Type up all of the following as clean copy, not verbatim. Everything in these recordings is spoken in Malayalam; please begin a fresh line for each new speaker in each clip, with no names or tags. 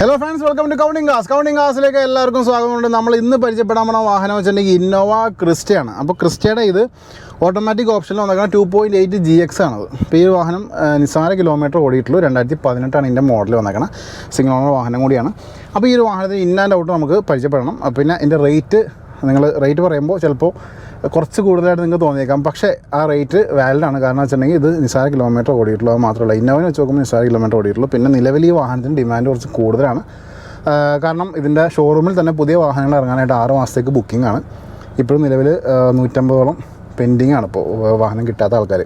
Hello friends, welcome to counting കാസിലേക്ക് എല്ലാവർക്കും സ്വാഗതമുണ്ട്. നമ്മൾ ഇന്ന് പരിചയപ്പെടാൻ പോകുന്ന വാഹനം വെച്ചിട്ടുണ്ടെങ്കിൽ ഇന്നോവ ക്രിസ്റ്റയാണ്. അപ്പോൾ ക്രിസ്റ്റയുടെ ഇത് ഓട്ടോമാറ്റിക് ഓപ്ഷനിൽ വന്നേക്കുന്നത് 2.8 GX ആണത്. അപ്പോൾ ഈ വാഹനം നിസ്സാര കിലോമീറ്റർ ഓടിയിട്ടുള്ളൂ. 2018 ഇതിൻ്റെ മോഡൽ വന്നേക്കണം. സിംഗിൾ ഓണർ വാഹനം കൂടിയാണ്. അപ്പോൾ ഈ ഒരു വാഹനത്തിന് ഇൻ ആൻഡ് ഔട്ട് നമുക്ക് പരിചയപ്പെടണം. പിന്നെ ഇതിൻ്റെ റേറ്റ് പറയുമ്പോൾ ചിലപ്പോൾ കുറച്ച് കൂടുതലായിട്ട് നിങ്ങൾക്ക് തോന്നിയേക്കാം. പക്ഷേ ആ റേറ്റ് വാലിഡാണ്. കാരണം വെച്ചിട്ടുണ്ടെങ്കിൽ ഇത് നിസ്സാര കിലോമീറ്റർ ഓടിയിട്ടുള്ളൂ. അത് മാത്രമല്ല, ഇന്നോവയെ വെച്ച് നോക്കുമ്പോൾ നിസ്സാര കിലോമീറ്റർ ഓടിയിട്ടുള്ളൂ. പിന്നെ നിലവിൽ ഈ വാഹനത്തിന് ഡിമാൻഡ് കുറച്ച് കൂടുതലാണ്. കാരണം ഇതിൻ്റെ ഷോറൂമിൽ തന്നെ പുതിയ വാഹനങ്ങൾ ഇറങ്ങാനായിട്ട് 6 മാസത്തേക്ക് ബുക്കിംഗ് ആണ്. ഇപ്പോഴും നിലവിൽ 150ഓളം പെൻഡിങ് ആണ് ഇപ്പോൾ വാഹനം കിട്ടാത്ത ആൾക്കാർ.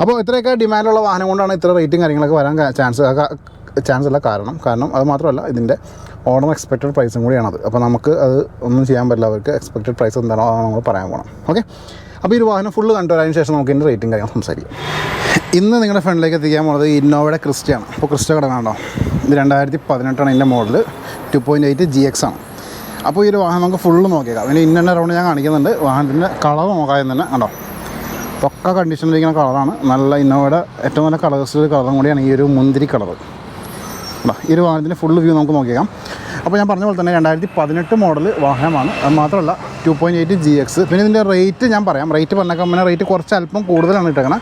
അപ്പോൾ ഇത്രയൊക്കെ ഡിമാൻഡുള്ള വാഹനം കൊണ്ടാണ് ഇത്ര റേറ്റും കാര്യങ്ങളൊക്കെ വരാൻ ചാൻസ് അല്ല. കാരണം അത് മാത്രമല്ല, ഇതിൻ്റെ ഓർഡർ എക്സ്പെക്റ്റഡ് പ്രൈസും കൂടിയാണത്. അപ്പോൾ നമുക്ക് അത് ഒന്നും ചെയ്യാൻ പറ്റില്ല. അവർക്ക് എക്സ്പെക്റ്റഡ് പ്രൈസ് എന്താണോ അതാണ് നമ്മൾ പറയാൻ പോകണം. ഓക്കെ, അപ്പോൾ ഈ ഒരു വാഹനം ഫുള്ള് കണ്ടുവരാതിന് ശേഷം നമുക്ക് ഇതിൻ്റെ റേറ്റും കാര്യങ്ങൾ സംസാരിക്കാം. ഇന്ന് നിങ്ങളുടെ ഫ്രണ്ടിലേക്ക് എത്തിക്കാൻ പോകുന്നത് ഇന്നോവയുടെ ക്രിസ്റ്റയാണ്. അപ്പോൾ ക്രിസ്റ്റ കിടക്കാണ്ടോ, ഇത് 2018 ഇതിൻ്റെ മോഡൽ 2.8 GX ആണ്. അപ്പോൾ ഈ ഒരു വാഹനം നമുക്ക് ഫുള്ള് നോക്കിയേക്കാം. അതിന് ഇന്ന റൗണ്ട് ഞാൻ കാണിക്കുന്നുണ്ട്. വാഹനത്തിൻ്റെ കളർ നോക്കാതെ തന്നെ കണ്ടോ, പക്ക കണ്ടീഷനിലിരിക്കുന്ന കളറാണ്. നല്ല ഇന്നോവയുടെ ഏറ്റവും നല്ല കളേഴ്സിൽ കളറും കൂടിയാണ് ഈ ഒരു മുന്തിരി കളർ. ഈ ഒരു വാഹനത്തിൻ്റെ ഫുള്ള് വ്യൂ നമുക്ക് നോക്കിയേക്കാം. അപ്പോൾ ഞാൻ പറഞ്ഞ പോലെ തന്നെ 2018 മോഡൽ വാഹനമാണ്. അത് മാത്രമല്ല 2.8 GX. പിന്നെ ഇതിൻ്റെ റേറ്റ് ഞാൻ പറയാം. റേറ്റ് പറഞ്ഞേക്കാം. പിന്നെ റേറ്റ് കുറച്ച് അല്പം കൂടുതലാണ് ഇട്ടേക്കണം.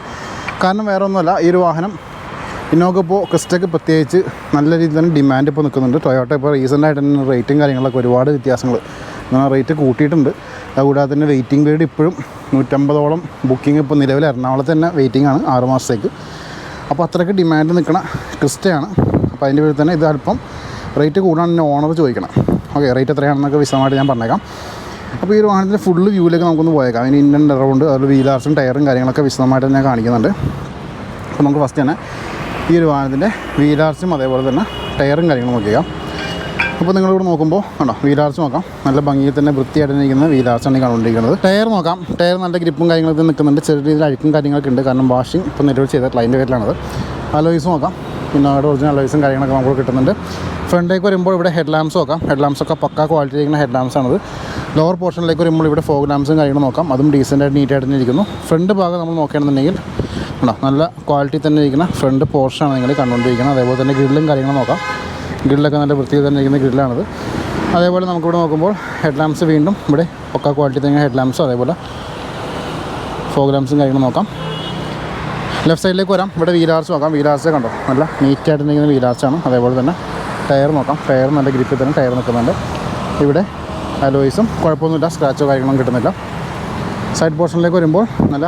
കാരണം വേറെ ഒന്നുമല്ല, ഈ ഒരു വാഹനം ഇന്നോവയ്ക്ക് ഇപ്പോൾ ക്രിസ്റ്റയ്ക്ക് പ്രത്യേകിച്ച് നല്ല രീതിയിൽ തന്നെ ഡിമാൻഡ് ഇപ്പോൾ നിൽക്കുന്നുണ്ട്. ടൊയോട്ട ഇപ്പോൾ റീസെൻ്റായിട്ട് തന്നെ റേറ്റും കാര്യങ്ങളൊക്കെ ഒരുപാട് വ്യത്യാസങ്ങൾ റേറ്റ് കൂട്ടിയിട്ടുണ്ട്. അതുകൂടാതെ തന്നെ വെയിറ്റിംഗ് പീരീഡ് ഇപ്പോഴും 150ഓളം ബുക്കിംഗ് ഇപ്പോൾ നിലവിൽ എറണാകുളത്ത് തന്നെ വെയിറ്റിംഗ് ആണ് 6 മാസത്തേക്ക്. അപ്പോൾ അത്രയ്ക്ക് ഡിമാൻഡ് നിൽക്കുന്ന ക്രിസ്റ്റയാണ്. അപ്പോൾ അതിൻ്റെ പേരിൽ തന്നെ ഇത് അല്പം റേറ്റ് കൂടാണ് എൻ്റെ ഓണർ ചോദിക്കണം. ഓക്കെ, റേറ്റ് എത്രയാണെന്നൊക്കെ വിശദമായിട്ട് ഞാൻ പറഞ്ഞേക്കാം. അപ്പോൾ ഈ ഒരു വാഹനത്തിൻ്റെ ഫുള്ള് വ്യൂയിലേക്ക് നമുക്കൊന്ന് പോയേക്കാം. അതിന് ഇൻ ആൻഡ് അറൗണ്ട് അതുപോലെ വീലാർസും ടയറും കാര്യങ്ങളൊക്കെ വിശദമായിട്ട് ഞാൻ കാണിക്കുന്നുണ്ട്. അപ്പോൾ നമുക്ക് ഫസ്റ്റ് തന്നെ ഈ ഒരു വാഹനത്തിൻ്റെ വീലാർസും അതേപോലെ തന്നെ ടയറും കാര്യങ്ങളും നോക്കിയേക്കാം. അപ്പോൾ നിങ്ങളിവിടെ നോക്കുമ്പോൾ കണ്ടോ, വീലാർസ് നോക്കാം. നല്ല ഭംഗിയിൽ തന്നെ വൃത്തിയായിട്ട് ഇരിക്കുന്ന വീലാർസാണ് ഈ കണ്ടുകൊണ്ടിരിക്കുന്നത്. ടയർ നോക്കാം. ടയർ നല്ല ഗ്രിപ്പും കാര്യങ്ങളൊക്കെ നിൽക്കുന്നുണ്ട്. ചെറിയ രീതിയിൽ അഴുക്കും കാര്യങ്ങളൊക്കെ ഉണ്ട്. കാരണം വാഷിംഗ് ഇപ്പോൾ നിലവിൽ ചെയ്തിട്ടുള്ള അതിൻ്റെ പേരിലാണത്. അലോയ്സ് നോക്കാം. പിന്നെ അവിടെ ഒറിജിനൽ അലോയ്സും കാര്യങ്ങളൊക്കെ നമുക്ക് കിട്ടുന്നുണ്ട്. ഫ്രണ്ടിലേക്ക് വരുമ്പോൾ ഇവിടെ ഹെഡ് ലാംപ്സ് നോക്കാം. ഹെഡ് ലാംപ്സൊക്കെ പക്കാ ക്വാളിറ്റി ഇരിക്കുന്ന ഹെഡ് ലാംപ്സാണത്. ലോവർ പോർഷനിലേക്ക് വരുമ്പോൾ ഇവിടെ ഫോഗ് ലാംപ്സും കാര്യങ്ങളും നോക്കാം. അതും ഡീസൻ്റായിട്ട് നീറ്റായിട്ട് തന്നെ ഇരിക്കുന്നു. ഫ്രണ്ട് ഭാഗം നമ്മൾ നോക്കുകയാണെന്നുണ്ടെങ്കിൽ ഉണ്ടോ, നല്ല ക്വാളിറ്റി തന്നെ ഇരിക്കുന്ന ഫ്രണ്ട് പോർഷനാണ് നിങ്ങൾ കണ്ടുകൊണ്ടിരിക്കുന്നത്. അതേപോലെ തന്നെ ഗ്രില്ലും കാര്യങ്ങളും നോക്കാം. ഗ്രില്ലൊക്കെ നല്ല വൃത്തിയിൽ തന്നെ ഇരിക്കുന്ന ഗ്രില്ലാണിത്. അതേപോലെ നമുക്കിവിടെ നോക്കുമ്പോൾ ഹെഡ് ലാംപ്സ് വീണ്ടും ഇവിടെ പക്കാ ക്വാളിറ്റി തന്നെ ഹെഡ് ലാംപ്സും അതേപോലെ ഫോഗ് ലാംപ്സും കാര്യങ്ങളും നോക്കാം. ലെഫ്റ്റ് സൈഡിലേക്ക് വരാം. ഇവിടെ വീലാർസ് നോക്കാം. വീലാർസ് കണ്ടോ, നല്ല നീറ്റായിട്ട് നിൽക്കുന്ന വീലാർസാണ്. അതേപോലെ തന്നെ ടയർ നോക്കാം. ടയർ നല്ല ഗ്രിപ്പിൽ തന്നെ ടയർ നിൽക്കുന്നുണ്ട്. ഇവിടെ അലോയ്സും കുഴപ്പമൊന്നുമില്ല, സ്ക്രാച്ചോ കാര്യങ്ങളും കിട്ടുന്നില്ല. സൈഡ് പോർഷനിലേക്ക് വരുമ്പോൾ നല്ല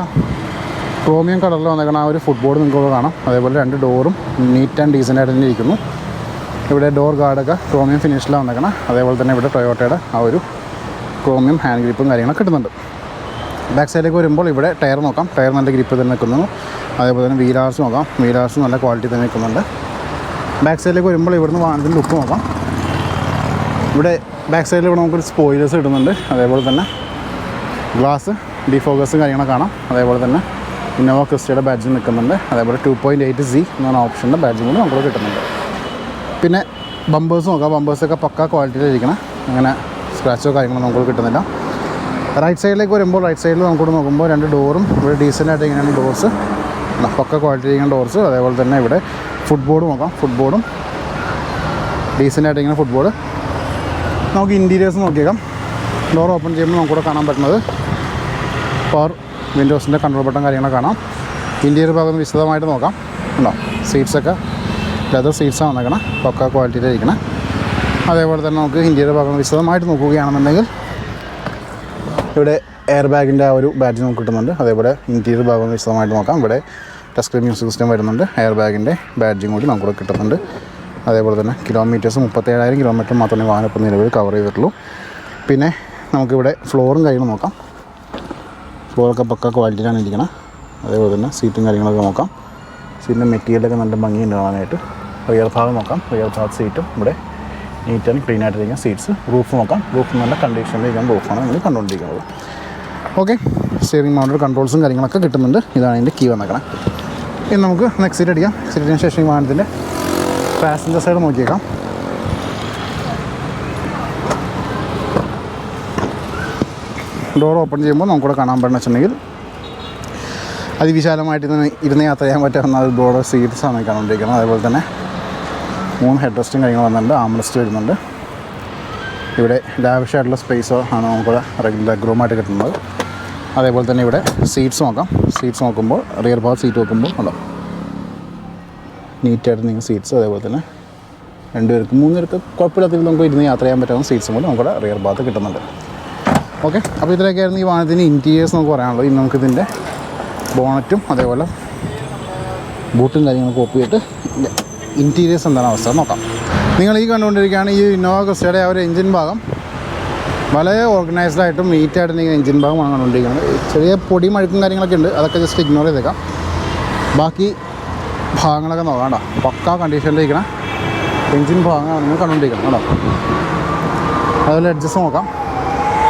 ക്രോമിയം കളറിൽ വന്നേക്കണം ആ ഒരു ഫുട്ബോർഡ് നിങ്ങൾക്ക് കാണാം. അതേപോലെ 2 ഡോറും നീറ്റ് ആൻഡ് ഡീസൻ്റായിട്ട് തന്നെ ഇരിക്കുന്നു. ഇവിടെ ഡോർ ഗാർഡൊക്കെ ക്രോമിയം ഫിനിഷിലാണ് വന്നേക്കണം. അതേപോലെ തന്നെ ഇവിടെ ടൊയോട്ടയുടെ ആ ഒരു ക്രോമിയം ഹാൻഡ് ഗ്രിപ്പും കാര്യങ്ങളൊക്കെ കിട്ടുന്നുണ്ട്. ബാക്ക് സൈഡിലേക്ക് വരുമ്പോൾ ഇവിടെ ടയർ നോക്കാം. ടയർ നല്ല ഗ്രിപ്പ് തന്നെ നിൽക്കുന്നു. അതേപോലെ തന്നെ വീലാർസ് നോക്കാം. വീലാർസ് നല്ല ക്വാളിറ്റി തന്നെ നിൽക്കുന്നുണ്ട്. ബാക്ക് സൈഡിലേക്ക് വരുമ്പോൾ ഇവിടുന്ന് വാഹനത്തിൻ്റെ ലുക്ക് നോക്കാം. ഇവിടെ ബാക്ക് സൈഡിൽ ഇവിടെ നമുക്കൊരു സ്പോയിലേഴ്സ് കിട്ടുന്നുണ്ട്. അതേപോലെ തന്നെ ഗ്ലാസ് ഡിഫോക്കസും കാര്യങ്ങളൊക്കെ കാണാം. അതേപോലെ തന്നെ ഇന്നോവ ക്രിസ്റ്റയുടെ ബാഡ്ജും നിൽക്കുന്നുണ്ട്. അതേപോലെ 2.8 Z എന്ന് പറഞ്ഞ ഓപ്ഷൻ്റെ ബാഡ്ജും കൂടി നമുക്ക് കിട്ടുന്നുണ്ട്. പിന്നെ ബമ്പേഴ്സ് നോക്കാം. ബമ്പേഴ്സൊക്കെ പക്കാ ക്വാളിറ്റിയിലിരിക്കണം. അങ്ങനെ സ്ക്രാച്ചോ കാര്യങ്ങളോ നമുക്ക് കിട്ടുന്നില്ല. റൈറ്റ് സൈഡിലേക്ക് വരുമ്പോൾ റൈറ്റ് സൈഡിൽ നമുക്കിവിടെ നോക്കുമ്പോൾ 2 ഡോറും ഇവിടെ ഡീസൻ്റായിട്ട് ഇങ്ങനെയാണ് ഡോർസ്, പക്ക ക്വാളിറ്റി ഇരിക്കുന്ന ഡോർസ്. അതേപോലെ തന്നെ ഇവിടെ ഫുട്ബോർഡ് നോക്കാം. ഫുട്ബോർഡും ഡീസൻ്റായിട്ട് ഇങ്ങനെ ഫുട്ബോർഡ്. നമുക്ക് ഇൻറ്റീരിയേഴ്സ് നോക്കിയേക്കാം. ഡോർ ഓപ്പൺ ചെയ്യുമ്പോൾ നമുക്കിവിടെ കാണാൻ പറ്റുന്നത് പവർ വിൻഡോസിൻ്റെ കൺട്രോൾ ബട്ടൺ കാര്യങ്ങളൊക്കെ കാണാം. ഇൻറ്റീരിയർ ഭാഗം വിശദമായിട്ട് നോക്കാം. ഉണ്ടോ, സീറ്റ്സൊക്കെ ലെതർ സീറ്റ്സാണ് വന്നേക്കണം. പക്ക ക്വാളിറ്റിയിലിരിക്കണം. അതേപോലെ തന്നെ നമുക്ക് ഇൻറ്റീരിയർ ഭാഗം വിശദമായിട്ട് നോക്കുകയാണെന്നുണ്ടെങ്കിൽ ഇവിടെ എയർ ബാഗിൻ്റെ ആ ഒരു ബാഡ്ജ് നമുക്ക് കിട്ടുന്നുണ്ട്. അതേപോലെ ഇൻറ്റീരിയർ ഭാഗം വിശദമായിട്ട് നോക്കാം. ഇവിടെ ടച്ച് സ്ക്രീൻ മ്യൂസിക് സിസ്റ്റം വരുന്നുണ്ട്. എയർ ബാഗിൻ്റെ ബാഡ്ജും കൂടി നമുക്കിവിടെ കിട്ടുന്നുണ്ട്. അതേപോലെ തന്നെ കിലോമീറ്റേഴ്സ് 37,000 കിലോമീറ്റർ മാത്രമേ വാഹനം ഇപ്പോൾ നിലവിൽ കവർ ചെയ്തിട്ടുള്ളൂ. പിന്നെ നമുക്കിവിടെ ഫ്ലോറും കാര്യങ്ങളും നോക്കാം. ഫ്ലോറൊക്കെ പക്ക ക്വാളിറ്റിയിലാണ് ഇരിക്കണം. അതേപോലെ തന്നെ സീറ്റും കാര്യങ്ങളൊക്കെ നോക്കാം. സീറ്റിൻ്റെ മെറ്റീരിയലൊക്കെ നല്ല ഭംഗിയുണ്ട് കാണാനായിട്ട്. റിയർ ഭാഗം നോക്കാം. റിയർ ഭാഗത്ത് സീറ്റും ഇവിടെ നീറ്റ് ആൻഡ് ക്ലീൻ ആയിട്ടിരിക്കുന്ന സീറ്റ്സ്. റൂഫ് നോക്കാം. റൂഫ് നല്ല കണ്ടീഷനിലിരിക്കുന്ന റൂഫാണ് നിങ്ങൾ കണ്ടുകൊണ്ടിരിക്കുന്നത്. ഓക്കെ, സ്റ്റിയറിംഗ് മൗണ്ടഡ് കൺട്രോൾസും കാര്യങ്ങളൊക്കെ കിട്ടുന്നുണ്ട്. ഇതാണ് ഇതിൻ്റെ കീ വന്നേക്കണം. ഇനി നമുക്ക് നെക്സ്റ്റ് സീറ്റ് അടിക്കാം. സീറ്റിന് ശേഷം ഈ വാഹനത്തിൻ്റെ പാസഞ്ചർ സൈഡ് നോക്കിയേക്കാം. ഡോർ ഓപ്പൺ ചെയ്യുമ്പോൾ നമുക്കിവിടെ കാണാൻ പറ്റുന്ന വെച്ചിട്ടുണ്ടെങ്കിൽ അതിവിശാലമായിട്ട് ഇരുന്ന് യാത്ര ചെയ്യാൻ പറ്റുന്ന ഡോർ സീറ്റ്സാണ് കണ്ടുകൊണ്ടിരിക്കുന്നത്. അതേപോലെ തന്നെ 3 ഹെഡ് റെസ്റ്റും കാര്യങ്ങൾ വന്നിട്ടുണ്ട്. ആംറെസ്റ്റ് വരുന്നുണ്ട്. ഇവിടെ ലാവിഷായിട്ടുള്ള സ്പേസോ ആണ് നമുക്ക് ലെഗ് റൂമായിട്ട് കിട്ടുന്നത്. അതേപോലെ തന്നെ ഇവിടെ സീറ്റ്സ് നോക്കാം. സീറ്റ്സ് നോക്കുമ്പോൾ റിയർ ഭാഗം സീറ്റ് നോക്കുമ്പോൾ ഉണ്ടോ നീറ്റായിട്ട് നിങ്ങൾ സീറ്റ്സ്. അതേപോലെ തന്നെ 2 പേർക്ക് 3 പേർക്ക് കുഴപ്പമില്ലാത്ത നമുക്ക് ഇരുന്ന് യാത്ര ചെയ്യാൻ പറ്റാവുന്ന സീറ്റ്സും കൂടെ നമുക്കിവിടെ റിയർ ഭാഗത്ത് കിട്ടുന്നുണ്ട്. ഓക്കെ, അപ്പോൾ ഇതിലൊക്കെയായിരുന്നു ഈ വാഹനത്തിൻ്റെ ഇൻറ്റീരിയേഴ്സ് നമുക്ക് പറയാനുള്ളത്. ഇനി നമുക്കിതിൻ്റെ ബോണറ്റും അതേപോലെ ബൂട്ടും കാര്യങ്ങളൊക്കെ ഒപ്പിയിട്ട് ഇൻറ്റീരിയേഴ്സ് എന്താണ് അവസ്ഥ നോക്കാം. നിങ്ങൾ ഈ കണ്ടുകൊണ്ടിരിക്കുകയാണ് ഈ ഇന്നോവ ക്രിസ്റ്റയുടെ ആ ഒരു എഞ്ചിൻ ഭാഗം. വളരെ ഓർഗനൈസ്ഡ് ആയിട്ടും നീറ്റായിട്ട് നിങ്ങൾ എഞ്ചിൻ ഭാഗമാണ് കണ്ടുകൊണ്ടിരിക്കുന്നത്. ചെറിയ പൊടി മഴുക്കും കാര്യങ്ങളൊക്കെ ഉണ്ട്, അതൊക്കെ ജസ്റ്റ് ഇഗ്നോർ ചെയ്തേക്കാം. ബാക്കി ഭാഗങ്ങളൊക്കെ നോക്കാം കേട്ടോ. പക്കാ കണ്ടീഷനിലിരിക്കണം എഞ്ചിൻ ഭാഗങ്ങളാണ് നിങ്ങൾ കണ്ടുകൊണ്ടിരിക്കണം കേട്ടോ. അതുപോലെ അഡ്ജസ്റ്റ് നോക്കാം.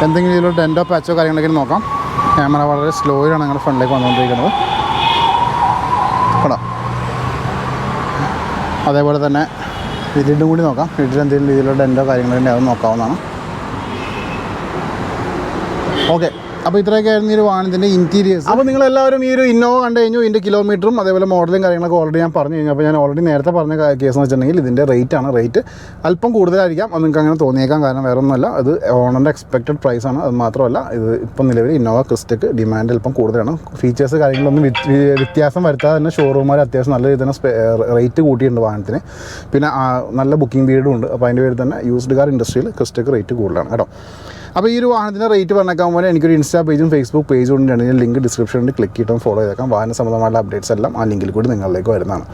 എന്തെങ്കിലും ഇതിലൊരു ഡെൻറ്റോ പാച്ചോ കാര്യങ്ങളൊക്കെ നോക്കാം. ക്യാമറ വളരെ സ്ലോയിലാണ് ഞങ്ങളുടെ ഫ്രണ്ടിലേക്ക് വന്നുകൊണ്ടിരിക്കുന്നത് കേട്ടോ. അതേപോലെ തന്നെ ലിഡും കൂടി നോക്കാം. ലിഡിൽ എന്തെങ്കിലും രീതിയിലുള്ള ഡെൻറ്റോ കാര്യങ്ങളൊക്കെ അത് നോക്കാവുന്നതാണ്. ഓക്കെ, അപ്പോൾ ഇത്രയൊക്കെ ആയിരുന്നു ഈ ഒരു വാഹനത്തിൻ്റെ ഇൻറ്റീരിയേഴ്സ്. അപ്പോൾ നിങ്ങളെല്ലാവരും ഈ ഒരു ഇന്നോവ കണ്ടു കഴിഞ്ഞു. ഇതിൻ്റെ കിലോമീറ്ററും അതേപോലെ മോഡലും കാര്യങ്ങളൊക്കെ ഓൾറെഡി ഞാൻ പറഞ്ഞു കഴിഞ്ഞു. അപ്പോൾ ഞാൻ ഓൾറെഡി നേരത്തെ പറഞ്ഞ കേസ് എന്ന് വെച്ചിട്ടുണ്ടെങ്കിൽ ഇതിൻ്റെ റേറ്റ് അല്പം കൂടുതലായിരിക്കാം. അത് നിങ്ങൾക്ക് അങ്ങനെ തോന്നിയേക്കാം. കാരണം വേറെ ഒന്നുമല്ല, ഇത് ഓണറിൻ്റെ എക്സ്പെക്റ്റഡ് പ്രൈസാണ്. അത് മാത്രമല്ല, ഇത് ഇപ്പം നിലവിൽ ഇന്നോവ ക്രിസ്റ്റയ്ക്ക് ഡിമാൻഡ് അല്പം കൂടുതലാണ്. ഫീച്ചേഴ്സ് കാര്യങ്ങളൊന്നും വ്യത്യാസം വരുത്താതെ തന്നെ ഷോറൂമുകാർ അത്യാവശ്യം നല്ല രീതിയിൽ തന്നെ റേറ്റ് കൂട്ടിയിട്ടുണ്ട് വാഹനത്തിന്. പിന്നെ നല്ല ബുക്കിംഗ് പീരീഡും ഉണ്ട്. അപ്പോൾ അതിൻ്റെ പേരിൽ തന്നെ യൂസ്ഡ് കാർ ഇൻഡസ്ട്രിയിൽ ക്രിസ്റ്റയ്ക്ക് റേറ്റ് കൂടുതലാണ് കേട്ടോ. അപ്പോൾ ഈ ഒരു വാഹനത്തിൻ്റെ റേറ്റ് പറഞ്ഞേക്കാൻ പോലെ എനിക്കൊരു ഇൻസ്റ്റാ പേജും ഫേസ്ബുക്ക് പേജും ഉണ്ട്. ലിങ്ക് ഡിസ്ക്രിപ്ഷനിൽ ക്ലിക്ക് ചെയ്തിട്ടും ഫോളോ ചെയ്തേക്കാം. വാഹന സംബന്ധമായുള്ള അപ്ഡേറ്റ്സ് എല്ലാം ആ ലിങ്കിൽ കൂടി നിങ്ങളിലേക്ക് വരുന്നതാണ്.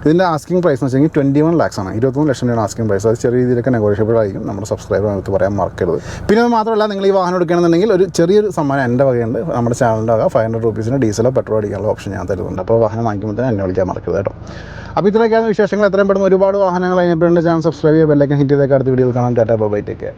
ഇതിൻ്റെ ആസ്കിംഗ് പ്രൈസ് എന്ന് വെച്ചെങ്കിൽ 21 lakhs ആണ്. 23 ലക്ഷം രൂപയാണ് ആസ്കിംഗ് പ്രൈസ്. അത് ചെറിയ രീതിയിലൊക്കെ നെഗോഷ്യബിൾ ആയിരിക്കും. നമ്മുടെ സബ്സ്ക്രൈബർ അടുത്ത് പറയാൻ മറക്കരുത്. പിന്നെ അത് മാത്രമല്ല, നിങ്ങൾ ഈ വാഹനം എടുക്കുകയാണെന്നുണ്ടെങ്കിൽ ഒരു ചെറിയൊരു സമ്മാനം എൻ്റെ വകയുണ്ട്. നമ്മുടെ ചാനലിൻ്റെ വക 500 രൂപീസിന് ഡീസലോ പെട്രോൾ അടിക്കാനുള്ള ഓപ്ഷൻ ഞാൻ തരുന്നുണ്ട്. അപ്പോൾ വാഹനം വാങ്ങിക്കുമ്പോൾ തന്നെ എന്നെ വിളിക്കാൻ മറക്കരുത് കേട്ടോ. അപ്പോൾ ഇത്രയൊക്കെയാണ് വിശേഷങ്ങൾ. എത്രയും പെട്ടെന്ന് ഒരുപാട് വാഹനങ്ങൾ കഴിഞ്ഞപ്പോൾ ചാനൽ സബ്സ്ക്രൈബ് ചെയ്യുക, ബെല്ലൈക്കൻ ഹിറ്റ് ചെയ്തേക്ക്. അടുത്ത വീഡിയോയിൽ കാണാൻ. Tata bye, take care.